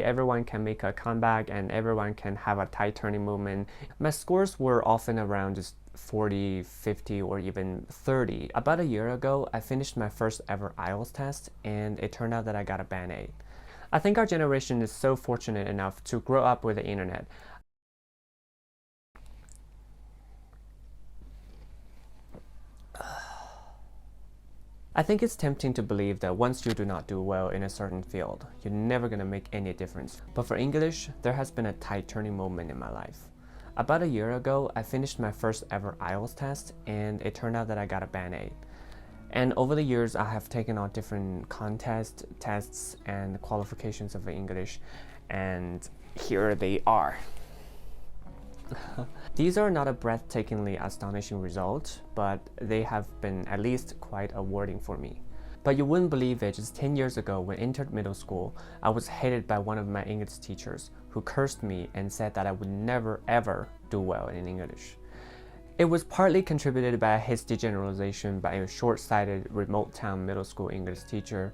Everyone can make a comeback and everyone can have a tide turning moment. My scores were often around just 40, 50, or even 30. About a year ago, I finished my first ever IELTS test and it turned out that I got a band 8. I think our generation is so fortunate enough to grow up with the internet. I think it's tempting to believe that once you do not do well in a certain field, you're never going to make any difference. But for English, there has been a tide turning moment in my life. About a year ago, I finished my first ever IELTS test and it turned out that I got a band 8. And over the years, I have taken on different contests, tests, and qualifications of English, and here they are. These are not a breathtakingly astonishing result, but they have been at least quite awarding for me. But you wouldn't believe it, just 10 years ago when I entered middle school, I was hated by one of my English teachers who cursed me and said that I would never ever do well in English. It was partly contributed by his degeneration by a short-sighted remote town middle school English teacher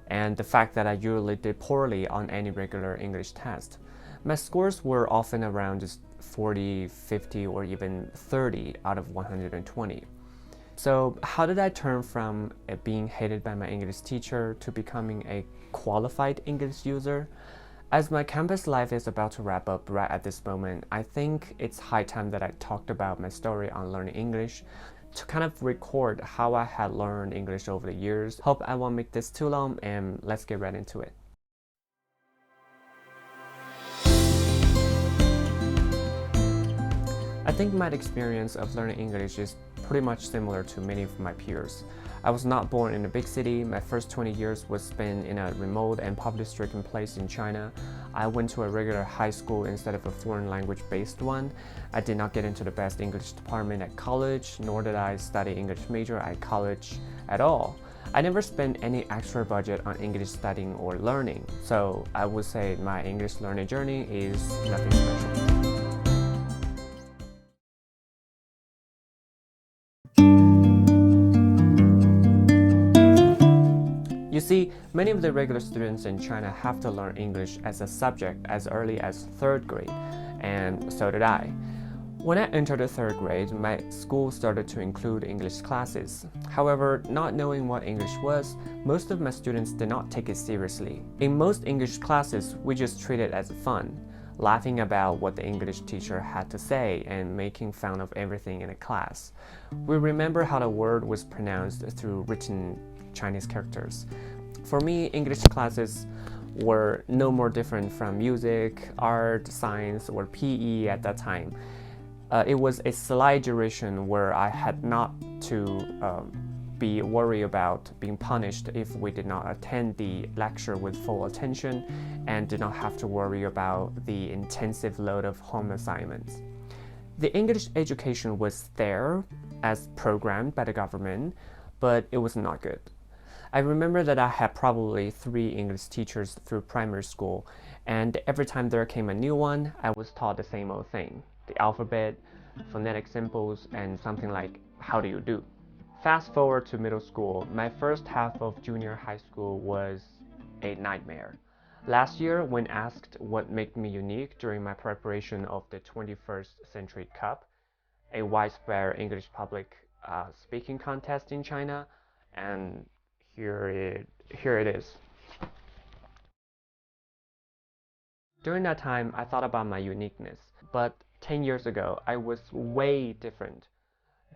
and the fact that I usually did poorly on any regular English test. My scores were often around just 40, 50, or even 30 out of 120. So how did I turn from being hated by my English teacher to becoming a qualified English user? As my campus life is about to wrap up right at this moment, I think it's high time that I talked about my story on learning English to kind of record how I had learned English over the years. Hope I won't make this too long, and let's get right into it. I think my experience of learning English is pretty much similar to many of my peers. I was not born in a big city. My first 20 years was spent in a remote and poverty-stricken place in China. I went to a regular high school instead of a foreign language-based one. I did not get into the best English department at college, nor did I study English major at college at all. I never spent any extra budget on English studying or learning, so I would say my English learning journey is nothing special. You see, many of the regular students in China have to learn English as a subject as early as 3rd grade, and so did I. When I entered the 3rd grade, my school started to include English classes. However, not knowing what English was, most of my students did not take it seriously. In most English classes, we just treat it as fun, laughing about what the English teacher had to say and making fun of everything in the class. We remember how the word was pronounced through written Chinese characters. For me, English classes were no more different from music, art, science, or PE at that time. It was a slight duration where I had not to be worried about being punished if we did not attend the lecture with full attention and did not have to worry about the intensive load of home assignments. The English education was there as programmed by the government, but it was not good. I remember that I had probably 3 English teachers through primary school, and every time there came a new one, I was taught the same old thing: the alphabet, phonetic symbols, and something like, how do you do? Fast forward to middle school, my first half of junior high school was a nightmare. Last year, when asked what made me unique during my preparation of the 21st Century Cup, a widespread English public speaking contest in China, and here it is. During that time, I thought about my uniqueness, but 10 years ago, I was way different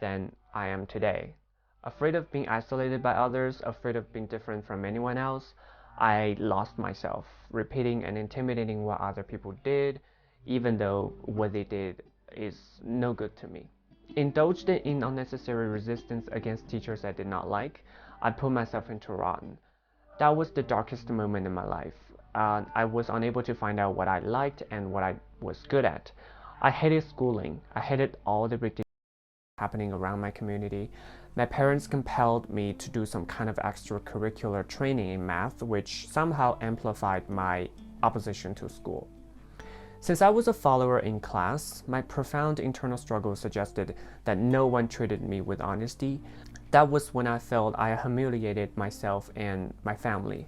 than I am today. Afraid of being isolated by others, afraid of being different from anyone else, I lost myself, repeating and intimidating what other people did, even though what they did is no good to me. Indulged in unnecessary resistance against teachers I did not like, I put myself into rotten. That was the darkest moment in my life. I was unable to find out what I liked and what I was good at. I hated schooling. I hated all the ridiculous happening around my community. My parents compelled me to do some kind of extracurricular training in math, which somehow amplified my opposition to school. Since I was a follower in class, my profound internal struggle suggested that no one treated me with honesty. That was when I felt I humiliated myself and my family.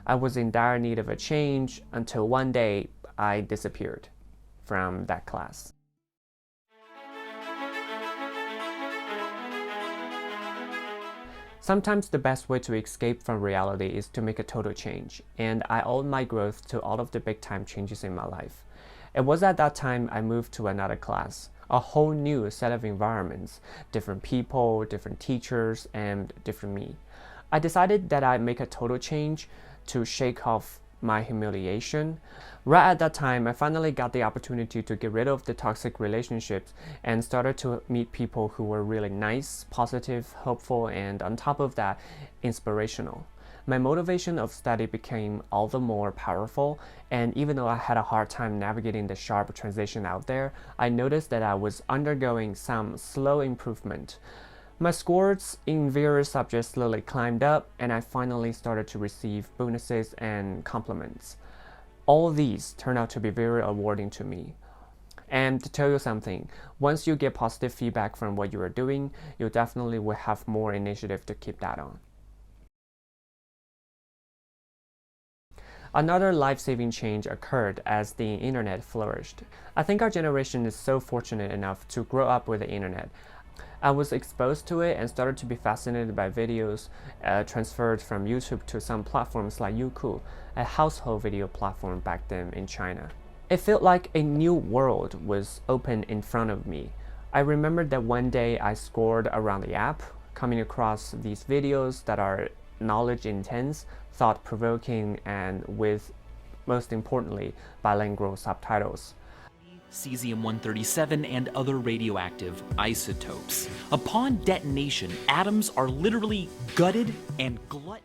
I was in dire need of a change until one day I disappeared from that class. Sometimes the best way to escape from reality is to make a total change, and I owed my growth to all of the big-time changes in my life. It was at that time I moved to another class, a whole new set of environments, different people, different teachers, and different me. I decided that I'd make a total change to shake off my humiliation. Right at that time, I finally got the opportunity to get rid of the toxic relationships and started to meet people who were really nice, positive, hopeful, and on top of that, inspirational. My motivation of study became all the more powerful, and even though I had a hard time navigating the sharp transition out there, I noticed that I was undergoing some slow improvement. My scores in various subjects slowly climbed up, and I finally started to receive bonuses and compliments. All these turned out to be very rewarding to me. And to tell you something, once you get positive feedback from what you are doing, you definitely will have more initiative to keep that on. Another life-saving change occurred as the internet flourished. I think our generation is so fortunate enough to grow up with the internet. I was exposed to it and started to be fascinated by videos transferred from YouTube to some platforms like Youku, a household video platform back then in China. It felt like a new world was open in front of me. I remembered that one day I scrolled around the app, coming across these videos that are knowledge intense, thought-provoking, and with, most importantly, bilingual subtitles. Cesium-137 and other radioactive isotopes. Upon detonation, atoms are literally gutted and gluttoned.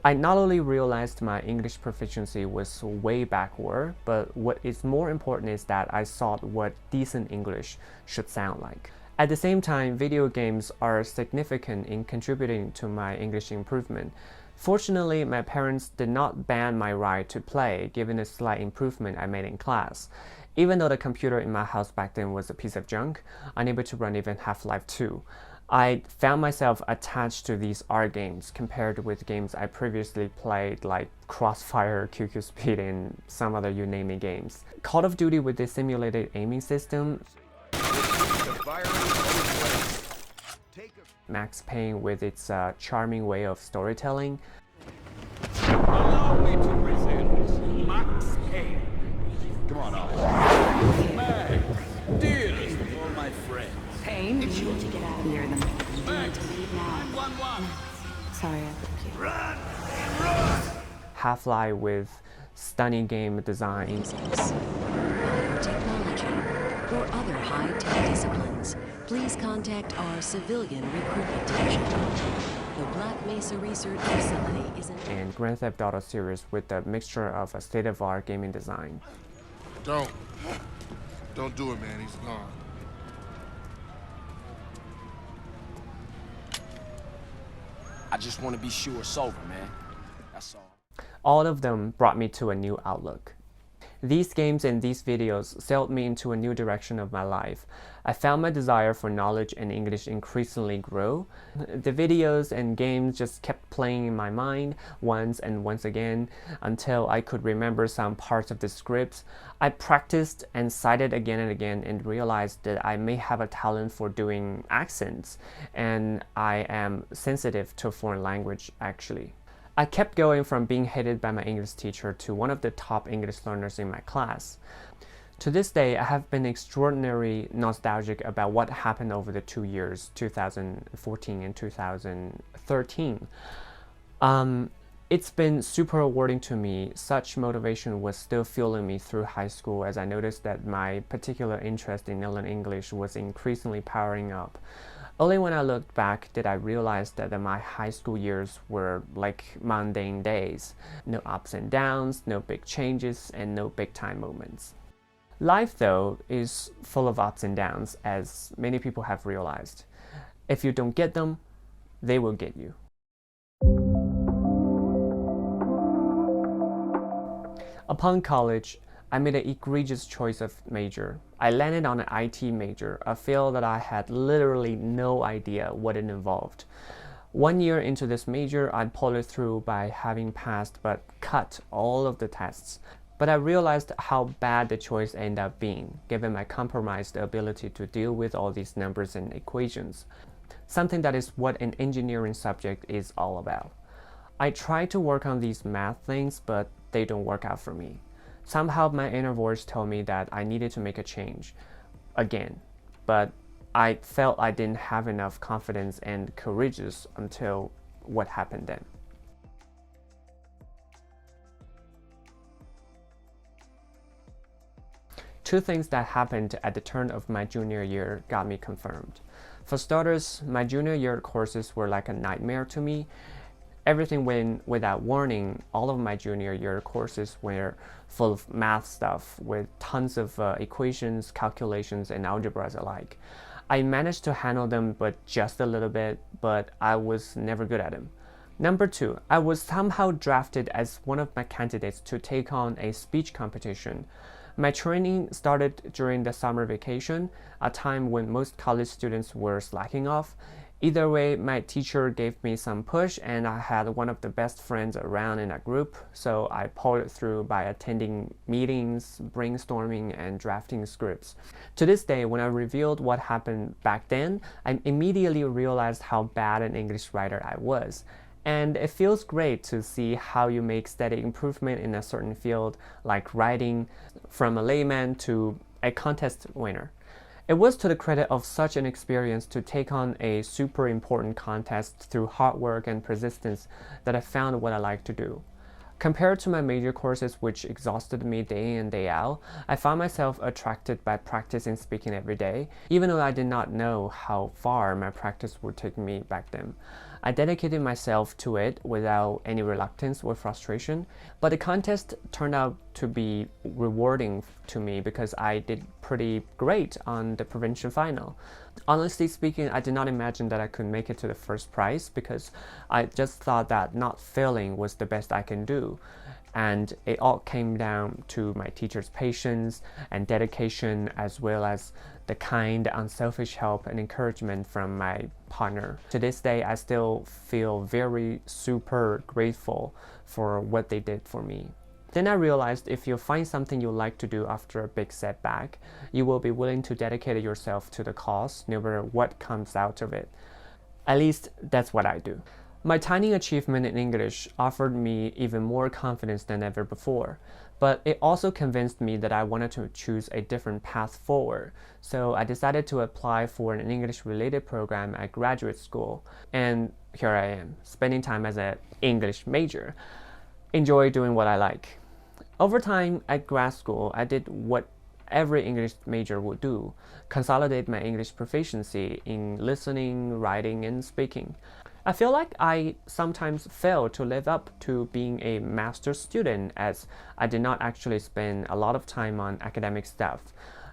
I not only realized my English proficiency was way backward, but what is more important is that I saw what decent English should sound like. At the same time, video games are significant in contributing to my English improvement. Fortunately, my parents did not ban my right to play, given the slight improvement I made in class. Even though the computer in my house back then was a piece of junk, unable to run even Half-Life 2, I found myself attached to these art games compared with games I previously played like Crossfire, QQ Speed, and some other you name it games. Call of Duty with this simulated aiming system, Max Payne with its charming way of storytelling, Allow me to present Max Payne. Come on, Oliver. Max, dearest of all my friends. Pain? It's you to get out of here and then you need to leave now. 911. Sorry, I left you. Run! Run! Half-Life with stunning game designs, Biotechnology or other high-tech disciplines, please contact our civilian recruitment division. The Black Mesa Research Facility is an... and Grand Theft Auto series with a mixture of a state-of-the-art gaming design. Don't do it, man. He's gone. I just want to be sure it's over, man. That's all. All of them brought me to a new outlook. These games and these videos sailed me into a new direction of my life. I found my desire for knowledge and English increasingly grow. The videos and games just kept playing in my mind once and once again until I could remember some parts of the scripts. I practiced and cited again and again and realized that I may have a talent for doing accents, and I am sensitive to foreign language actually. I kept going from being hated by my English teacher to one of the top English learners in my class. To this day, I have been extraordinarily nostalgic about what happened over the 2 years, 2014 and 2013. It's been super rewarding to me. Such motivation was still fueling me through high school as I noticed that my particular interest in learning English was increasingly powering up. Only when I looked back did I realize that my high school years were like mundane days. No ups and downs, no big changes, and no big time moments. Life, though, is full of ups and downs, as many people have realized. If you don't get them, they will get you. Upon college, I made an egregious choice of major. I landed on an IT major, a field that I had literally no idea what it involved. 1 year into this major, I pulled it through by having passed but cut all of the tests. But I realized how bad the choice ended up being, given my compromised ability to deal with all these numbers and equations. Something that is what an engineering subject is all about. I try to work on these math things, but they don't work out for me. Somehow my inner voice told me that I needed to make a change again, but I felt I didn't have enough confidence and courageous until what happened then. Two things that happened at the turn of my junior year got me confirmed. For starters, my junior year courses were like a nightmare to me. Everything went without warning. All of my junior year courses were full of math stuff with tons of equations, calculations, and algebras alike. I managed to handle them, but just a little bit, but I was never good at them. Number two, I was somehow drafted as one of my candidates to take on a speech competition. My training started during the summer vacation, a time when most college students were slacking off. Either way, my teacher gave me some push, and I had one of the best friends around in that group, so I pulled it through by attending meetings, brainstorming, and drafting scripts. To this day, when I revealed what happened back then, I immediately realized how bad an English writer I was. And it feels great to see how you make steady improvement in a certain field, like writing, from a layman to a contest winner. It was to the credit of such an experience to take on a super important contest through hard work and persistence that I found what I like to do. Compared to my major courses, which exhausted me day in and day out, I found myself attracted by practicing speaking every day, even though I did not know how far my practice would take me back then. I dedicated myself to it without any reluctance or frustration, but the contest turned out to be rewarding to me because I did pretty great on the provincial final. Honestly speaking, I did not imagine that I could make it to the first prize because I just thought that not failing was the best I can do. And it all came down to my teacher's patience and dedication, as well as the kind, unselfish help and encouragement from my partner. To this day, I still feel very super grateful for what they did for me. Then I realized if you find something you like to do after a big setback, you will be willing to dedicate yourself to the cause, no matter what comes out of it. At least that's what I do. My tiny achievement in English offered me even more confidence than ever before, but it also convinced me that I wanted to choose a different path forward. So I decided to apply for an English-related program at graduate school, and here I am, spending time as an English major. Enjoy doing what I like. Over time at grad school, I did what every English major would do, consolidate my English proficiency in listening, writing, and speaking. I feel like I sometimes fail to live up to being a master's student, as I did not actually spend a lot of time on academic stuff,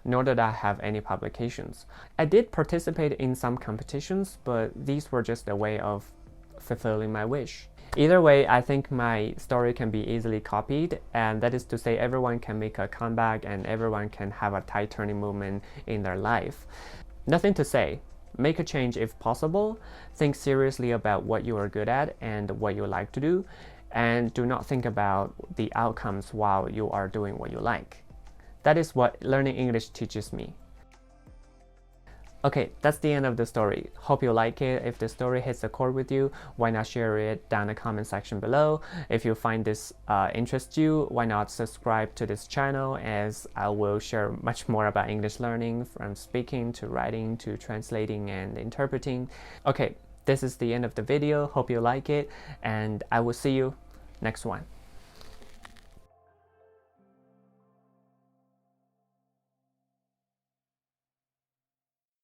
nor did I have any publications. I did participate in some competitions, but these were just a way of fulfilling my wish. Either way, I think my story can be easily copied, and that is to say everyone can make a comeback and everyone can have a tide turning moment in their life. Nothing to say. Make a change if possible. Think seriously about what you are good at and what you like to do, and do not think about the outcomes while you are doing what you like. That is what learning English teaches me. Okay, that's the end of the story. Hope you like it. If the story hits a chord with you, why not share it down in the comment section below? If you find this interests you, why not subscribe to this channel, as I will share much more about English learning, from speaking to writing to translating and interpreting. Okay, this is the end of the video. Hope you like it, and I will see you next one.